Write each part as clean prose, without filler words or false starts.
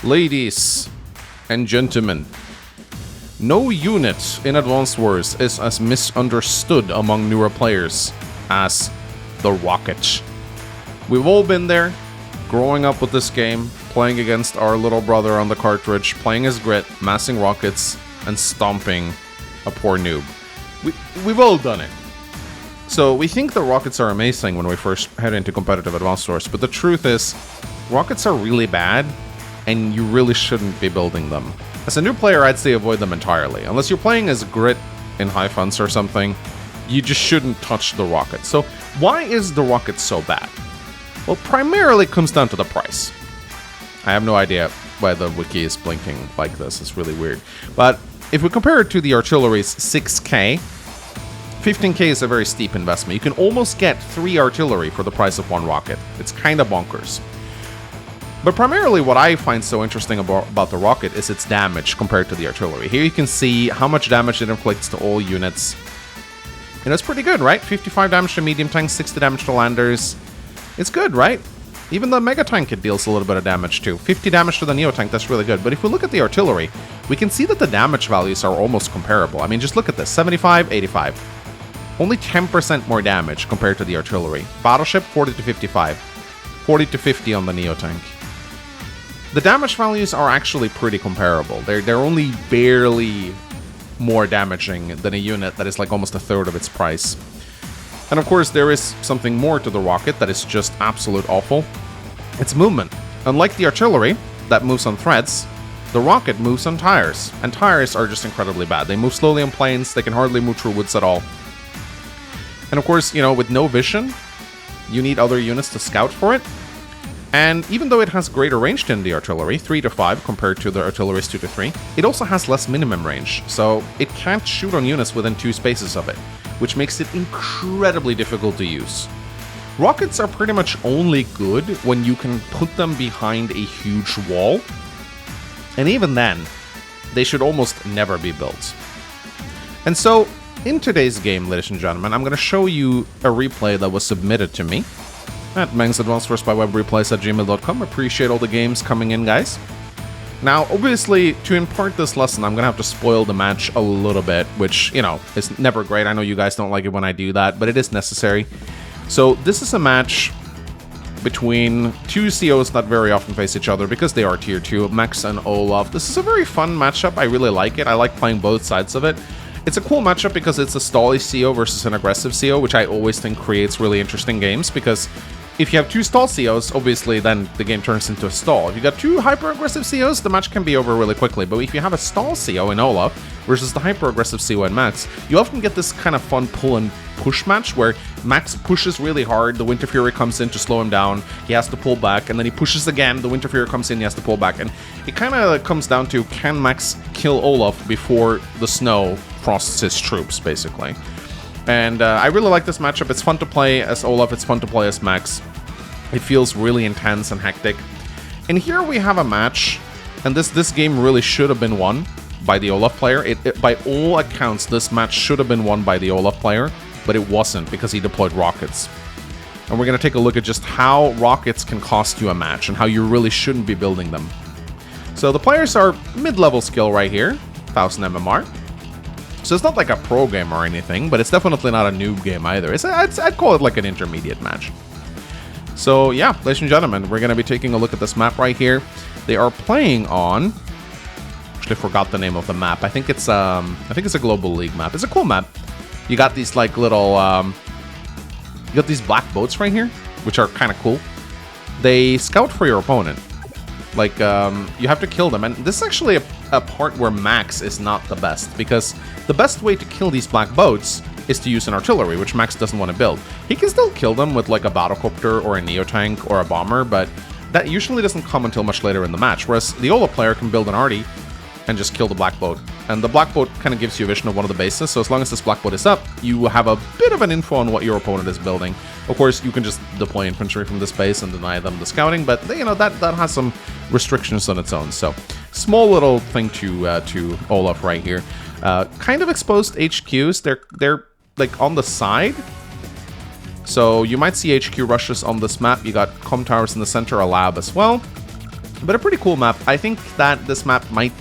Ladies and gentlemen, no unit in Advanced Wars is as misunderstood among newer players as the rocket. We've all been there, growing up with this game, playing against our little brother on the cartridge, playing as Grit, massing rockets, and stomping a poor noob. We've all done it. So we think the rockets are amazing when we first head into competitive Advanced Wars, but the truth is, rockets are really bad, and you really shouldn't be building them. As a new player, I'd say avoid them entirely. Unless you're playing as Grit in High Fence or something, you just shouldn't touch the rocket. So why is the rocket so bad? Well, primarily it comes down to the price. I have no idea why the wiki is blinking like this. It's really weird. But if we compare it to the artillery's 6k, 15k is a very steep investment. You can almost get 3 artillery for the price of 1 rocket. It's kind of bonkers. But primarily what I find so interesting about the rocket is its damage compared to the artillery. Here you can see how much damage it inflicts to all units. And it's pretty good, right? 55 damage to medium tanks, 60 damage to landers. It's good, right? Even the mega tank, it deals a little bit of damage too. 50 damage to the neo tank, that's really good. But if we look at the artillery, we can see that the damage values are almost comparable. I mean, just look at this, 75, 85. Only 10% more damage compared to the artillery. Battleship, 40 to 55. 40 to 50 on the neo tank. The damage values are actually pretty comparable. They're only barely more damaging than a unit that is like almost a third of its price. And of course, there is something more to the rocket that is just absolute awful. It's movement. Unlike the artillery, that moves on threads, the rocket moves on tires. And tires are just incredibly bad. They move slowly on planes, they can hardly move through woods at all. And of course, you know, with no vision, you need other units to scout for it. And even though it has greater range than the artillery, 3 to 5 compared to the artillery's 2 to 3, it also has less minimum range, so it can't shoot on units within 2 spaces of it, which makes it incredibly difficult to use. Rockets are pretty much only good when you can put them behind a huge wall, and even then, they should almost never be built. And so, in today's game, ladies and gentlemen, I'm going to show you a replay that was submitted to me at mangsawbwreplays@gmail.com. Appreciate all the games coming in, guys. Now, obviously, to impart this lesson, I'm going to have to spoil the match a little bit, which, you know, is never great. I know you guys don't like it when I do that, but it is necessary. So, this is a match between 2 COs that very often face each other because they are tier 2, Max and Olaf. This is a very fun matchup. I really like it. I like playing both sides of it. It's a cool matchup because it's a stally CO versus an aggressive CO, which I always think creates really interesting games, because if you have 2 stall COs, obviously then the game turns into a stall. If you got 2 hyper-aggressive COs, the match can be over really quickly. But if you have a stall CO in Olaf versus the hyper-aggressive CO in Max, you often get this kind of fun pull and push match where Max pushes really hard, the Winter Fury comes in to slow him down, he has to pull back, and then he pushes again, the Winter Fury comes in, he has to pull back. And it kind of comes down to, can Max kill Olaf before the snow frosts his troops, basically. And I really like this matchup. It's fun to play as Olaf, it's fun to play as Max. It feels really intense and hectic. And here we have a match, and this game really should have been won by the Olaf player. By all accounts, this match should have been won by the Olaf player, but it wasn't because he deployed rockets. And we're going to take a look at just how rockets can cost you a match and how you really shouldn't be building them. So the players are mid-level skill right here, 1000 MMR. So it's not like a pro game or anything, but it's definitely not a noob game either. I'd call it like an intermediate match. So yeah, ladies and gentlemen, we're going to be taking a look at this map right here. They are playing on... Actually forgot the name of the map. I think it's a Global League map. It's a cool map. You got these like little... you got these black boats right here, which are kind of cool. They scout for your opponent. Like, you have to kill them. And this is actually a part where Max is not the best, because the best way to kill these black boats is to use an artillery, which Max doesn't want to build. He can still kill them with like a battlecopter or a neo-tank or a bomber, but that usually doesn't come until much later in the match, whereas the Olaf player can build an arty and just kill the black boat. And the black boat kind of gives you a vision of one of the bases, so as long as this black boat is up, you have a bit of an info on what your opponent is building. Of course, you can just deploy infantry from this base and deny them the scouting, but you know that has some restrictions on its own. So, small little thing to Olaf right here. Kind of exposed HQs. They're like on the side. So you might see HQ rushes on this map. You got comm towers in the center, a lab as well. But a pretty cool map. I think that this map might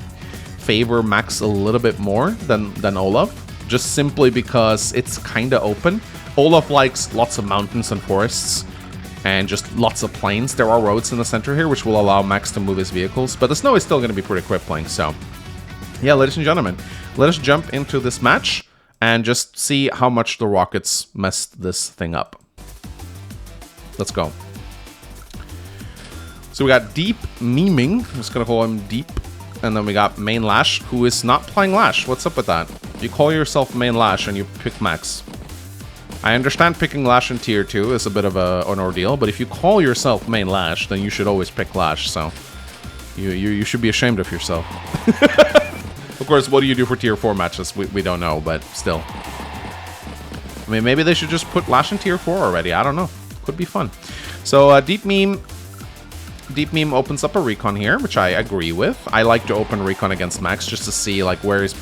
favor Max a little bit more than Olaf, just simply because it's kind of open. Olaf likes lots of mountains and forests, and just lots of plains. There are roads in the center here, which will allow Max to move his vehicles, but the snow is still going to be pretty crippling, so... Yeah, ladies and gentlemen, let us jump into this match and just see how much the Rockets messed this thing up. Let's go. So we got Deep Memeing, I'm just going to call him Deep, and then we got Main Lash, who is not playing Lash. What's up with that? You call yourself Main Lash and you pick Max. I understand picking Lash in Tier 2 is a bit of an ordeal, but if you call yourself Main Lash, then you should always pick Lash, so... You should be ashamed of yourself. Of course, what do you do for Tier 4 matches? We don't know, but still. I mean, maybe they should just put Lash in Tier 4 already. I don't know. Could be fun. So, Deep Meme opens up a recon here, which I agree with. I like to open recon against Max just to see, like, where is...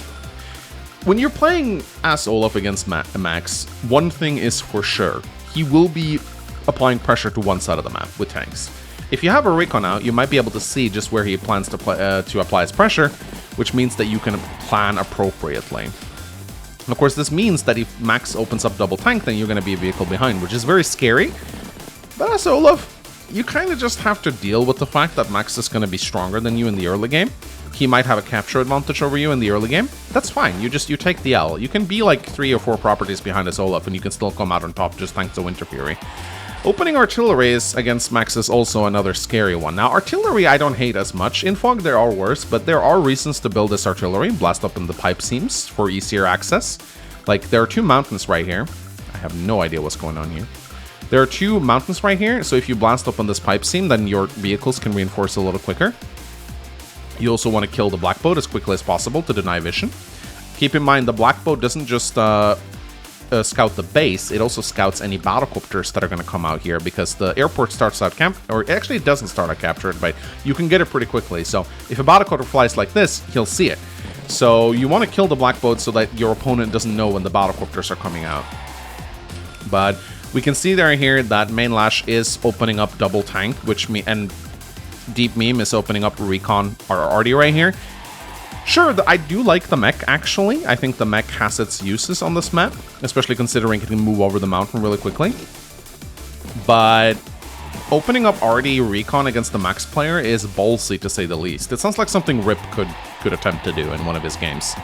When you're playing as Olaf against Max, one thing is for sure. He will be applying pressure to one side of the map with tanks. If you have a recon out, you might be able to see just where he plans to apply his pressure, which means that you can plan appropriately. Of course, this means that if Max opens up double tank, then you're going to be a vehicle behind, which is very scary. But as Olaf, you kind of just have to deal with the fact that Max is going to be stronger than you in the early game. He might have a capture advantage over you in the early game. That's fine. You take the L. You can be like 3 or 4 properties behind as Olaf, and you can still come out on top just thanks to Winter Fury. Opening artilleries against Max is also another scary one. Now, artillery I don't hate as much. In Fog there are worse, but there are reasons to build this artillery. Blast up in the pipe seams for easier access. Like, there are 2 mountains right here. I have no idea what's going on here. There are 2 mountains right here, so if you blast up on this pipe seam, then your vehicles can reinforce a little quicker. You also want to kill the black boat as quickly as possible to deny vision. Keep in mind, the black boat doesn't just scout the base, it also scouts any battlecopters that are going to come out here, because the airport starts out or actually it doesn't start out captured, but you can get it pretty quickly. So if a battlecopter flies like this, he'll see it. So you want to kill the black boat so that your opponent doesn't know when the battlecopters are coming out. But we can see there here that Main Lash is opening up double tank, and Deep Meme is opening up recon or arty right here. Sure, I do like the mech, actually. I think the mech has its uses on this map, especially considering it can move over the mountain really quickly. But opening up arty recon against the Max player is ballsy, to say the least. It sounds like something Rip could attempt to do in one of his games.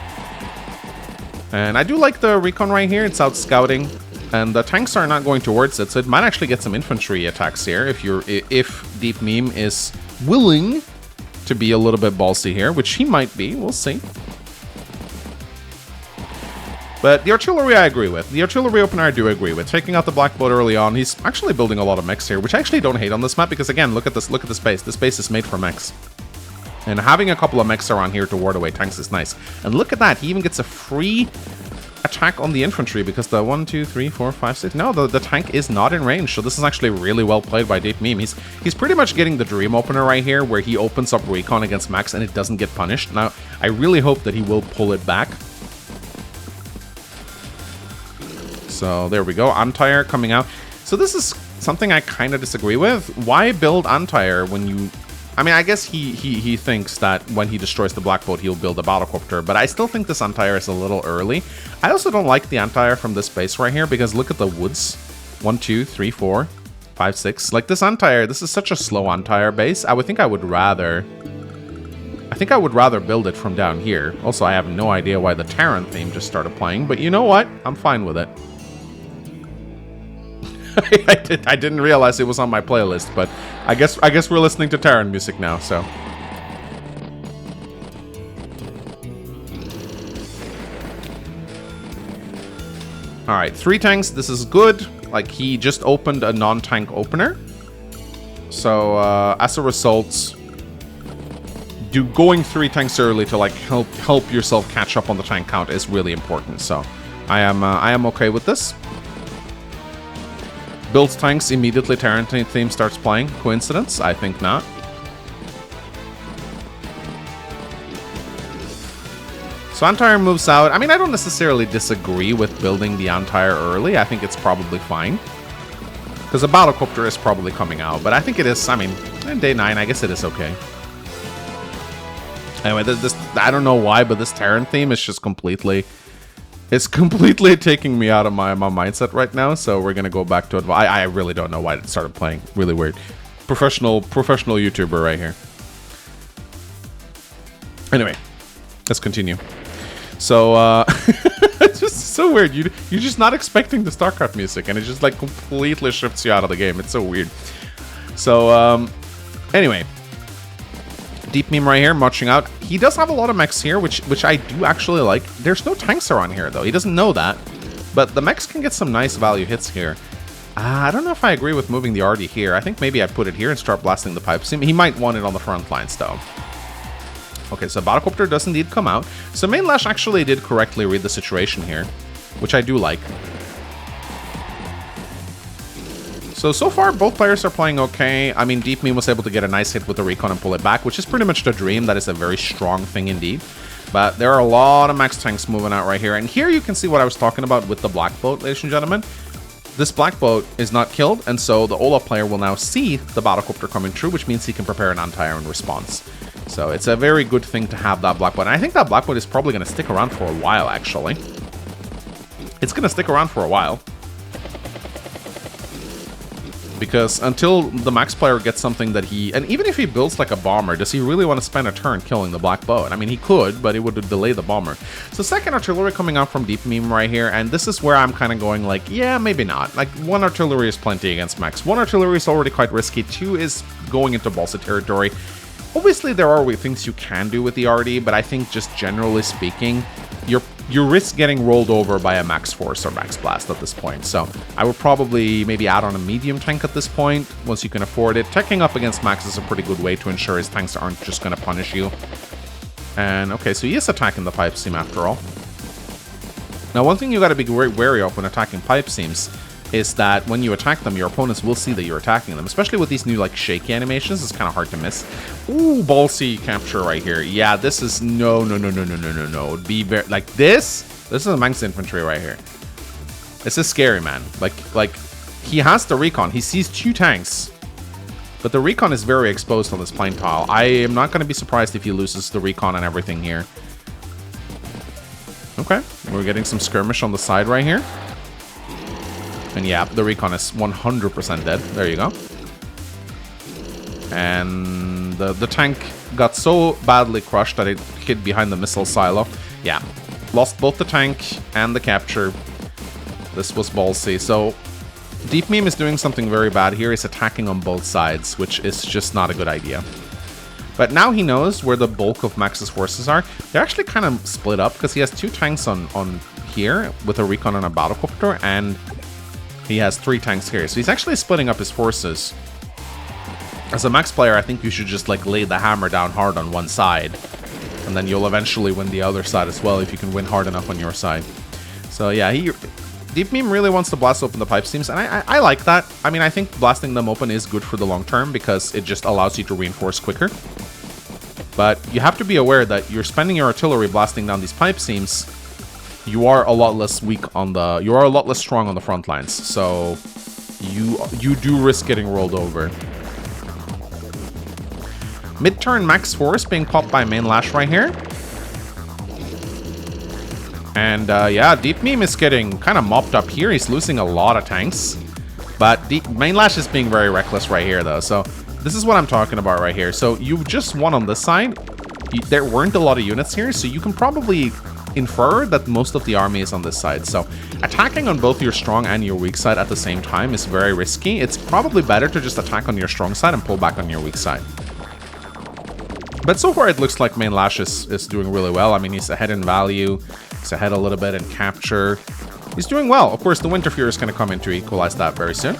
And I do like the recon right here. It's out scouting, and the tanks are not going towards it, so it might actually get some infantry attacks here if Deep Meme is willing to be a little bit ballsy here, which he might be. We'll see. But the artillery I agree with. The artillery opener I do agree with. Taking out the black boat early on, he's actually building a lot of mechs here, which I actually don't hate on this map, because again, look at this base. This base is made for mechs. And having a couple of mechs around here to ward away tanks is nice. And look at that, he even gets a free attack on the infantry, because the 1, 2, 3, 4, 5, 6... No, the tank is not in range, so this is actually really well played by Deep Meme. He's pretty much getting the dream opener right here, where he opens up recon against Max and it doesn't get punished. Now, I really hope that he will pull it back. So, there we go. Antire coming out. So this is something I kind of disagree with. Why build Antire when you... I mean, I guess he thinks that when he destroys the black boat, he'll build a battlecopter, but I still think this Antire is a little early. I also don't like the Antire from this base right here, because look at the woods. 1, 2, 3, 4, 5, 6. Like, this Antire, this is such a slow Antire base. I think I would rather build it from down here. Also, I have no idea why the Terran theme just started playing, but you know what? I'm fine with it. I didn't realize it was on my playlist, but I guess we're listening to Terran music now, so. Alright, 3 tanks, this is good. Like, he just opened a non-tank opener. So, as a result, going 3 tanks early to, like, help yourself catch up on the tank count is really important. So, I am okay with this. Builds tanks, immediately Terran theme starts playing. Coincidence? I think not. So Antire moves out. I mean, I don't necessarily disagree with building the Antire early. I think it's probably fine. Because a battlecopter is probably coming out. But I think it is, I mean, in day 9, I guess it is okay. Anyway, this I don't know why, but this Terran theme is just completely... It's completely taking me out of my mindset right now, so we're gonna go back to it. I really don't know why it started playing. Really weird. Professional YouTuber right here. Anyway, let's continue. So, it's just so weird. You're just not expecting the StarCraft music, and it just like completely shifts you out of the game. It's so weird. So, anyway. Deep Meme right here, marching out. He does have a lot of mechs here, which I do actually like. There's no tanks around here, though. He doesn't know that. But the mechs can get some nice value hits here. I don't know if I agree with moving the RD here. I think maybe I put it here and start blasting the pipe seam. He might want it on the front lines, though. Okay, so Battlecopter does indeed come out. So Main Lash actually did correctly read the situation here, which I do like. So far, both players are playing okay. I mean, Deep Meme was able to get a nice hit with the Recon and pull it back, which is pretty much the dream. That is a very strong thing indeed. But there are a lot of max tanks moving out right here. And here you can see what I was talking about with the Black Boat, ladies and gentlemen. This Black Boat is not killed, and so the Olaf player will now see the Battlecopter coming through, which means he can prepare an anti-air in response. So it's a very good thing to have that Black Boat. And I think that Black Boat is probably going to stick around for a while, actually. It's going to stick around for a while. Because until the max player gets something that he... And even if he builds like a bomber, does he really want to spend a turn killing the Black Boat? I mean, he could, but it would delay the bomber. So second artillery coming out from Deep Meme right here, and this is where I'm kind of going like, yeah, maybe not. Like, 1 artillery is plenty against max. 1 artillery is already quite risky. 2 is going into balsa territory. Obviously, there are things you can do with the RD, but I think just generally speaking, you risk getting rolled over by a max force or max blast at this point. So I would probably maybe add on a medium tank at this point, once you can afford it. Teching up against max is a pretty good way to ensure his tanks aren't just going to punish you. And okay, so he is attacking the pipe seam after all. Now, one thing you got to be very wary of when attacking pipe seams is that when you attack them, your opponents will see that you're attacking them. Especially with these new, like, shaky animations, it's kind of hard to miss. Ooh, ballsy capture right here. Yeah, this is... No. It'd be very... Like, this is a Manx infantry right here. This is scary, man. Like, he has the Recon. He sees 2 tanks. But the Recon is very exposed on this plane tile. I am not going to be surprised if he loses the Recon and everything here. Okay, we're getting some skirmish on the side right here. And yeah, the Recon is 100% dead. There you go. And the tank got so badly crushed that it hid behind the missile silo. Yeah, lost both the tank and the capture. This was ballsy. So Deep Meme is doing something very bad here. He's attacking on both sides, which is just not a good idea. But now he knows where the bulk of Max's forces are. They're actually kind of split up because he has 2 tanks on here with a Recon and a Battlecopter, and he has 3 tanks here. So he's actually splitting up his forces. As a max player, I think you should just like lay the hammer down hard on one side, and then you'll eventually win the other side as well if you can win hard enough on your side. So yeah, Deep Meme really wants to blast open the pipe seams, and I like that. I mean, I think blasting them open is good for the long term because it just allows you to reinforce quicker. But you have to be aware that you're spending your artillery blasting down these pipe seams. You are a lot less weak on the... You are a lot less strong on the front lines, so you do risk getting rolled over. Mid-turn max force being popped by Main Lash right here. And yeah, Deep Meme is getting kind of mopped up here. He's losing a lot of tanks. But Main Lash is being very reckless right here, though. So this is what I'm talking about right here. So you just won on this side. There weren't a lot of units here, so you can probably infer that most of the army is on this side. So attacking on both your strong and your weak side at the same time is very risky. It's probably better to just attack on your strong side and pull back on your weak side. But so far it looks like Main Lash is doing really well. I mean, he's ahead in value, he's ahead a little bit in capture. He's doing well. Of course, the Winter Fury is going to come in to equalize that very soon.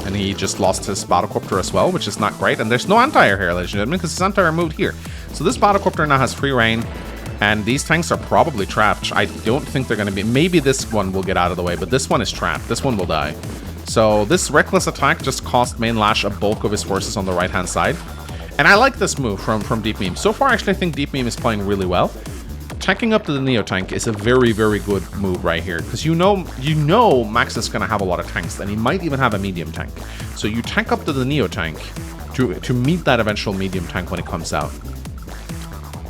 And he just lost his Battlecopter as well, which is not great. And there's no anti-air here, ladies and gentlemen, because his anti-air moved here. So this Battlecopter now has free reign. And these tanks are probably trapped. I don't think they're going to be... Maybe this one will get out of the way, but this one is trapped. This one will die. So this reckless attack just cost Main Lash a bulk of his forces on the right-hand side. And I like this move from Deep Meme. So far, actually, I think Deep Meme is playing really well. Tacking up to the Neo Tank is a very, very good move right here. Because you know Max is going to have a lot of tanks, and he might even have a medium tank. So you tank up to the Neo Tank to meet that eventual medium tank when it comes out.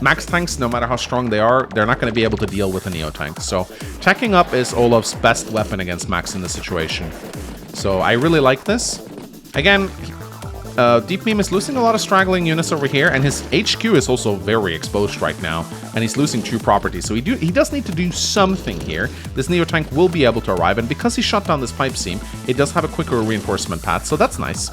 max tanks, no matter how strong they are, they're not going to be able to deal with a Neo tank. So teching up is Olaf's best weapon against Max in this situation. So I really like this. Again, Deep Meme is losing a lot of straggling units over here, and his HQ is also very exposed right now, and he's losing 2 properties. So he does need to do something here. This Neo tank will be able to arrive, and because he shot down this pipe seam, it does have a quicker reinforcement path, so that's nice.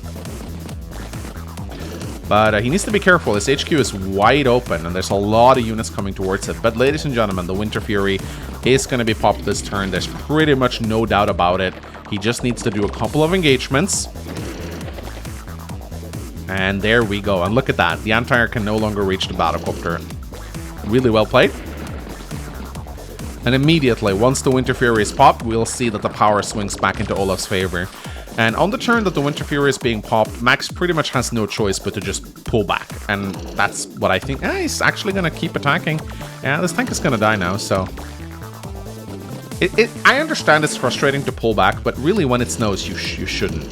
But he needs to be careful. His HQ is wide open, and there's a lot of units coming towards it. But ladies and gentlemen, the Winter Fury is going to be popped this turn. There's pretty much no doubt about it. He just needs to do a couple of engagements. And there we go. And look at that. The Anti-Air can no longer reach the Battlecopter. Really well played. And immediately, once the Winter Fury is popped, we'll see that the power swings back into Olaf's favor. And on the turn that the Winter Fury is being popped, Max pretty much has no choice but to just pull back. And that's what I think. He's actually going to keep attacking. Yeah, this tank is going to die now, so... I understand it's frustrating to pull back, but really when it snows, you shouldn't.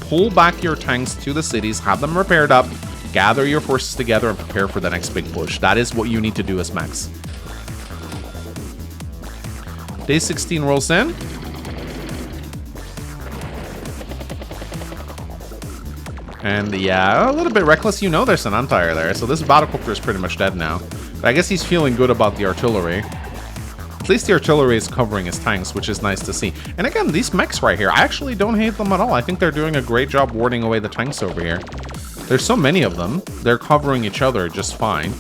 Pull back your tanks to the cities, have them repaired up, gather your forces together, and prepare for the next big push. That is what you need to do as Max. Day 16 rolls in. And yeah, a little bit reckless. You know there's an Anti-Air there, so this Battlecopter is pretty much dead now. But I guess he's feeling good about the artillery. At least the artillery is covering his tanks, which is nice to see. And again, these mechs right here, I actually don't hate them at all. I think they're doing a great job warding away the tanks over here. There's so many of them. They're covering each other just fine.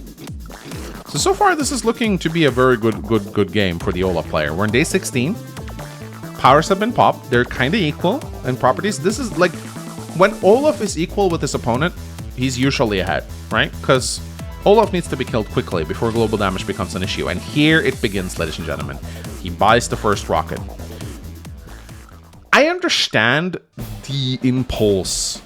So far, this is looking to be a very good game for the Olaf player. We're in day 16. Powers have been popped. They're kind of equal in properties. This is like... When Olaf is equal with his opponent, he's usually ahead, right? Because Olaf needs to be killed quickly before global damage becomes an issue. And here it begins, ladies and gentlemen. He buys the first rocket. I understand the impulse.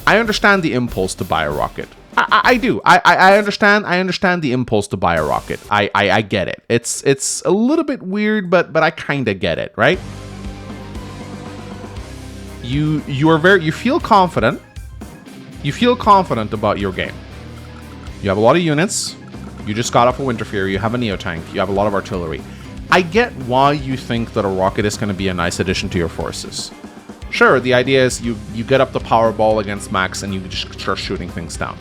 I understand the impulse to buy a rocket. I do. I understand the impulse to buy a rocket. I get it. It's a little bit weird, but I kind of get it, right? You feel confident. You feel confident about your game. You have a lot of units. You just got off a Winter Fury. You have a Neo tank. You have a lot of artillery. I get why you think that a rocket is going to be a nice addition to your forces. Sure, the idea is you get up the power ball against Max and you just start shooting things down.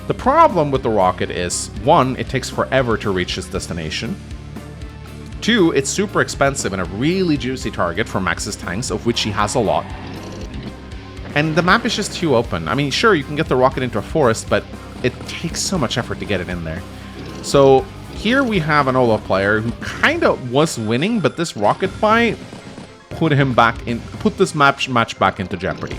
The problem with the rocket is, 1, it takes forever to reach its destination. 2, it's super expensive and a really juicy target for Max's tanks, of which he has a lot. And the map is just too open. I mean, sure, you can get the rocket into a forest, but it takes so much effort to get it in there. So here we have an Olaf player who kind of was winning, but this rocket buy put this match back into jeopardy.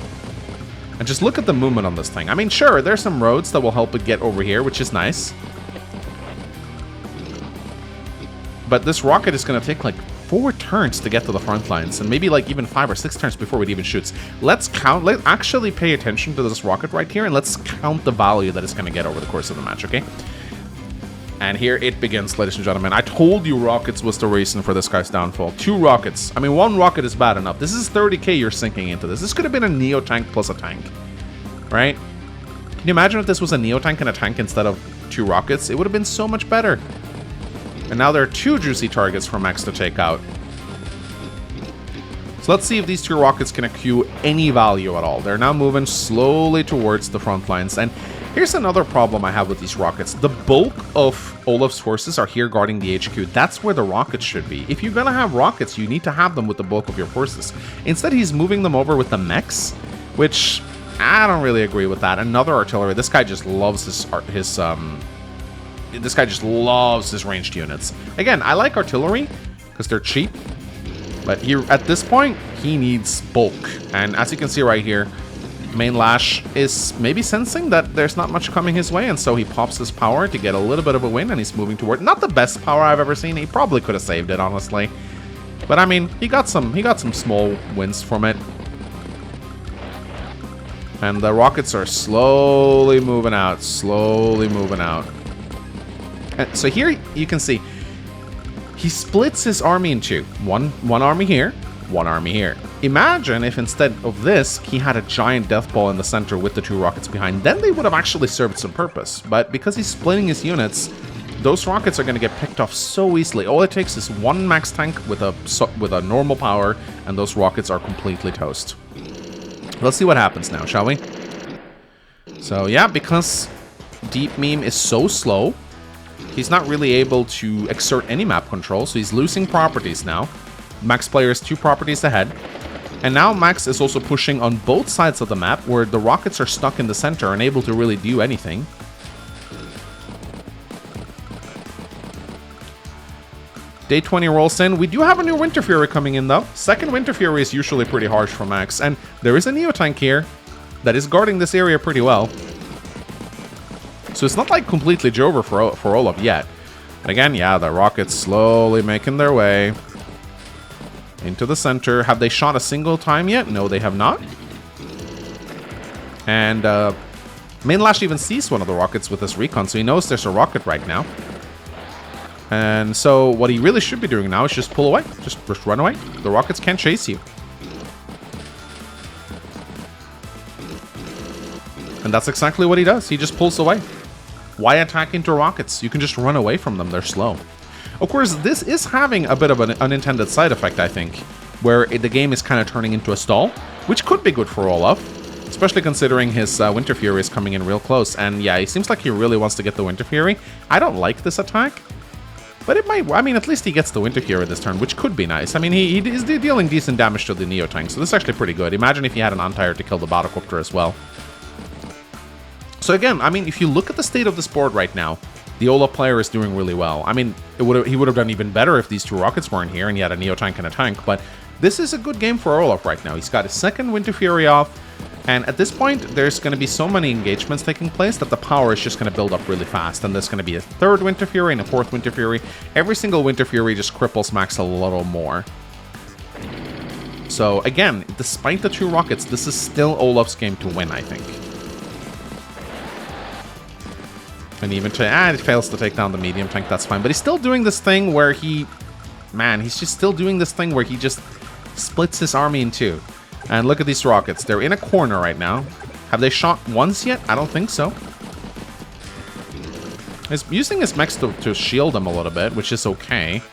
And just look at the movement on this thing. I mean, sure, there's some roads that will help it get over here, which is nice. But this rocket is going to take like 4 turns to get to the front lines, and maybe like even 5 or 6 turns before it even shoots. Let's actually pay attention to this rocket right here, and let's count the value that it's going to get over the course of the match, okay? And here it begins, ladies and gentlemen. I told you rockets was the reason for this guy's downfall. 2 rockets. I mean, 1 rocket is bad enough. This is 30k you're sinking into this. This could have been a Neo tank plus a tank, right? Can you imagine if this was a Neo tank and a tank instead of 2 rockets? It would have been so much better. And now there are 2 juicy targets for Max to take out. So let's see if these 2 rockets can accrue any value at all. They're now moving slowly towards the front lines. And here's another problem I have with these rockets. The bulk of Olaf's forces are here guarding the HQ. That's where the rockets should be. If you're going to have rockets, you need to have them with the bulk of your forces. Instead, he's moving them over with the mechs, which I don't really agree with that. Another artillery. This guy just loves this guy just loves his ranged units. Again, I like artillery because they're cheap, but here at this point, he needs bulk. And as you can see right here, Main Lash is maybe sensing that there's not much coming his way, and so he pops his power to get a little bit of a win, and he's moving toward not the best power I've ever seen. He probably could have saved it, honestly. But I mean, he got some small wins from it. And the rockets are slowly moving out, And so here you can see he splits his army in 2. One army here, one army here. Imagine if instead of this, he had a giant death ball in the center with the 2 rockets behind. Then they would have actually served some purpose. But because he's splitting his units, those rockets are going to get picked off so easily. All it takes is 1 max tank with a normal power, and those rockets are completely toast. Let's see what happens now, shall we? So yeah, because Deep Meme is so slow, he's not really able to exert any map control, so he's losing properties now. Max player is 2 properties ahead. And now Max is also pushing on both sides of the map, where the rockets are stuck in the center, unable to really do anything. Day 20 rolls in. We do have a new Winter Fury coming in, though. Second Winter Fury is usually pretty harsh for Max, and there is a Neo Tank here that is guarding this area pretty well. So it's not like completely over for Olaf yet. And again, yeah, the rockets slowly making their way into the center. Have they shot a single time yet? No, they have not. And Mainlash even sees one of the rockets with his recon, so he knows there's a rocket right now. And so what he really should be doing now is just pull away. Just run away. The rockets can't chase you. And that's exactly what he does. He just pulls away. Why attack into rockets? You can just run away from them. They're slow. Of course, this is having a bit of an unintended side effect, I think, where the game is kind of turning into a stall, which could be good for Olaf, especially considering his Winter Fury is coming in real close. And yeah, he seems like he really wants to get the Winter Fury. I don't like this attack, but it might. I mean, at least he gets the Winter Fury this turn, which could be nice. I mean, he is dealing decent damage to the Neo Tank, so this is actually pretty good. Imagine if he had an Anti-Air to kill the Battlecopter as well. So again, I mean, if you look at the state of this board right now, the Olaf player is doing really well. I mean, he would have done even better if these 2 rockets weren't here and he had a Neo Tank and a tank, but this is a good game for Olaf right now. He's got his second Winter Fury off, and at this point, there's going to be so many engagements taking place that the power is just going to build up really fast, and there's going to be a 3rd Winter Fury and a 4th Winter Fury. Every single Winter Fury just cripples Max a little more. So again, despite the 2 rockets, this is still Olaf's game to win, I think. And even it fails to take down the medium tank, that's fine. But he's still doing this thing where he's just still doing this thing where he just splits his army in 2. And look at these rockets. They're in a corner right now. Have they shot once yet? I don't think so. He's using his mechs to shield them a little bit, which is okay.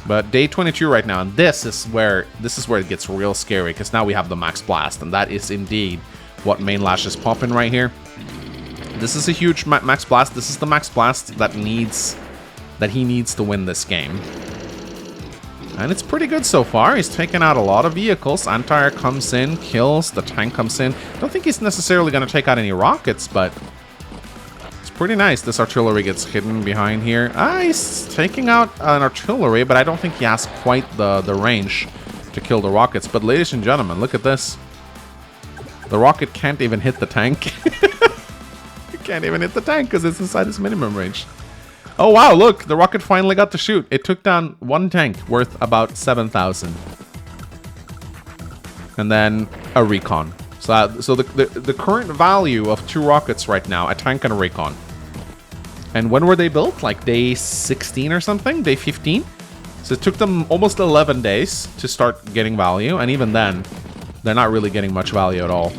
But day 22 right now, and this is where it gets real scary, because now we have the Max Blast, and that is indeed what Mainlash is popping right here. This is a huge Max Blast. This is the Max Blast that he needs to win this game. And it's pretty good so far. He's taken out a lot of vehicles. Anti-Air comes in, kills. The tank comes in. I don't think he's necessarily going to take out any rockets, but it's pretty nice. This artillery gets hidden behind here. He's taking out an artillery, but I don't think he has quite the range to kill the rockets. But ladies and gentlemen, look at this. The rocket can't even hit the tank. Can't even hit the tank because it's inside its minimum range. Oh wow, look, the rocket finally got to shoot. It took down 1 tank worth about 7,000. And then a recon. So the current value of 2 rockets right now, a tank and a recon. And when were they built? Like day 16 or something? Day 15? So it took them almost 11 days to start getting value, and even then, they're not really getting much value at all.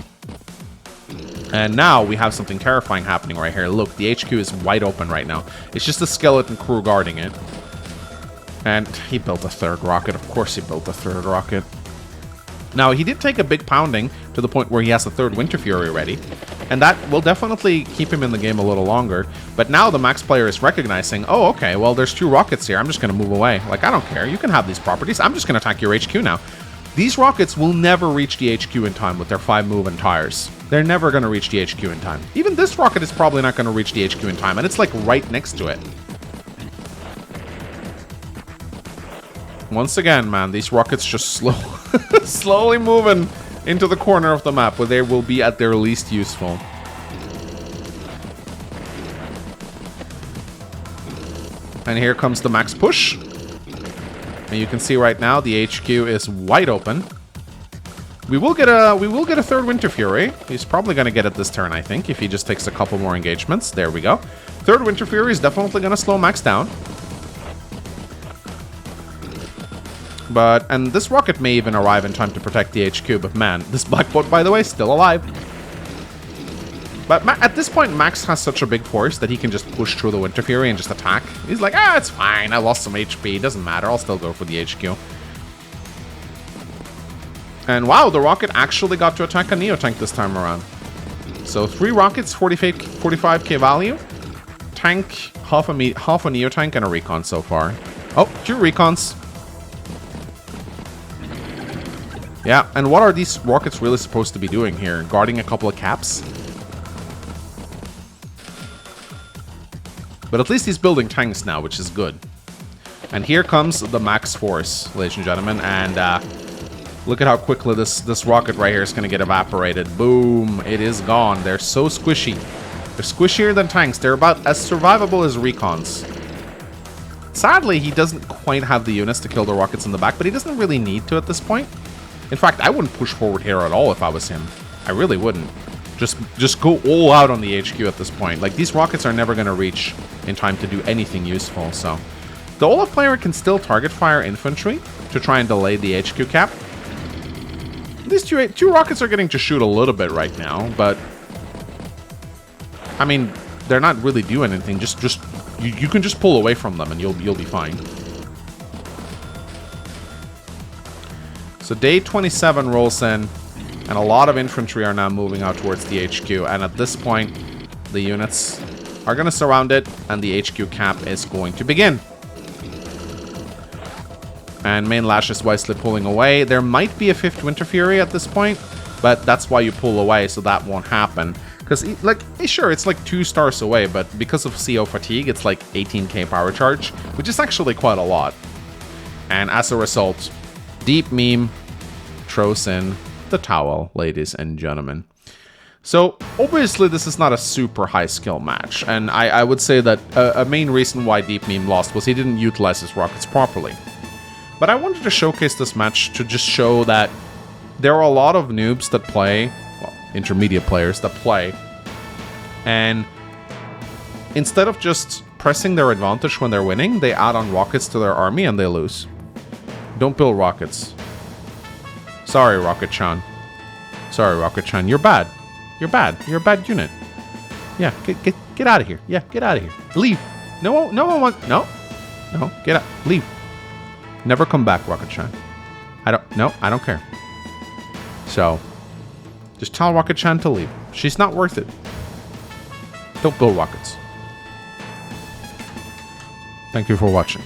And now we have something terrifying happening right here. Look, the HQ is wide open right now. It's just a skeleton crew guarding it. And he built a 3rd rocket. Of course he built a 3rd rocket. Now, he did take a big pounding to the point where he has a 3rd Winter Fury ready. And that will definitely keep him in the game a little longer. But now the Max player is recognizing, oh, okay, well, there's 2 rockets here. I'm just going to move away. Like, I don't care. You can have these properties. I'm just going to attack your HQ now. These rockets will never reach the HQ in time with their 5 move and tires. They're never going to reach the HQ in time. Even this rocket is probably not going to reach the HQ in time, and it's like right next to it. Once again, man, these rockets just slowly moving into the corner of the map where they will be at their least useful. And here comes the max push. And you can see right now the HQ is wide open. We will get a 3rd Winter Fury. He's probably going to get it this turn, I think, if he just takes a couple more engagements. There we go. 3rd Winter Fury is definitely going to slow Max down. And this rocket may even arrive in time to protect the HQ, but man, this black boat, by the way, still alive. But at this point, Max has such a big force that he can just push through the Winter Fury and just attack. He's like, ah, it's fine, I lost some HP, doesn't matter, I'll still go for the HQ. And wow, the rocket actually got to attack a Neotank this time around. So 3 rockets, 45k value. Tank, half a Neotank, and a Recon so far. Oh, 2 Recons. Yeah, and what are these rockets really supposed to be doing here? Guarding a couple of caps? But at least he's building tanks now, which is good. And here comes the Max Force, ladies and gentlemen. And look at how quickly this rocket right here is going to get evaporated. Boom. It is gone. They're so squishy. They're squishier than tanks. They're about as survivable as Recons. Sadly, he doesn't quite have the units to kill the rockets in the back, but he doesn't really need to at this point. In fact, I wouldn't push forward here at all if I was him. I really wouldn't. Just go all out on the HQ at this point. Like, these rockets are never going to reach in time to do anything useful, so... The Olaf player can still target fire infantry to try and delay the HQ cap. These two rockets are getting to shoot a little bit right now, but... I mean, they're not really doing anything. You can just pull away from them and you'll be fine. So day 27 rolls in, and a lot of infantry are now moving out towards the HQ. And at this point, the units are going to surround it, and the HQ cap is going to begin. And Main Lash is wisely pulling away. There might be a 5th Winter Fury at this point, but that's why you pull away, so that won't happen. Because, like, sure, it's like 2 stars away, but because of CO fatigue, it's like 18k power charge, which is actually quite a lot. And as a result, Deep Meme throws in the towel, ladies and gentlemen. So, obviously, this is not a super high skill match, and I would say that a main reason why Deep Meme lost was he didn't utilize his rockets properly. But I wanted to showcase this match to just show that there are a lot of noobs that play, well, intermediate players that play, and instead of just pressing their advantage when they're winning, they add on rockets to their army and they lose. Don't build rockets. Sorry, Rocket-chan. Sorry, Rocket-chan. You're bad. You're bad. You're a bad unit. Yeah, get out of here. Yeah, get out of here. Leave. No one wants... No. Get out. Leave. Never come back, Rocket-chan. I don't care. So, just tell Rocket-chan to leave. She's not worth it. Don't build rockets. Thank you for watching.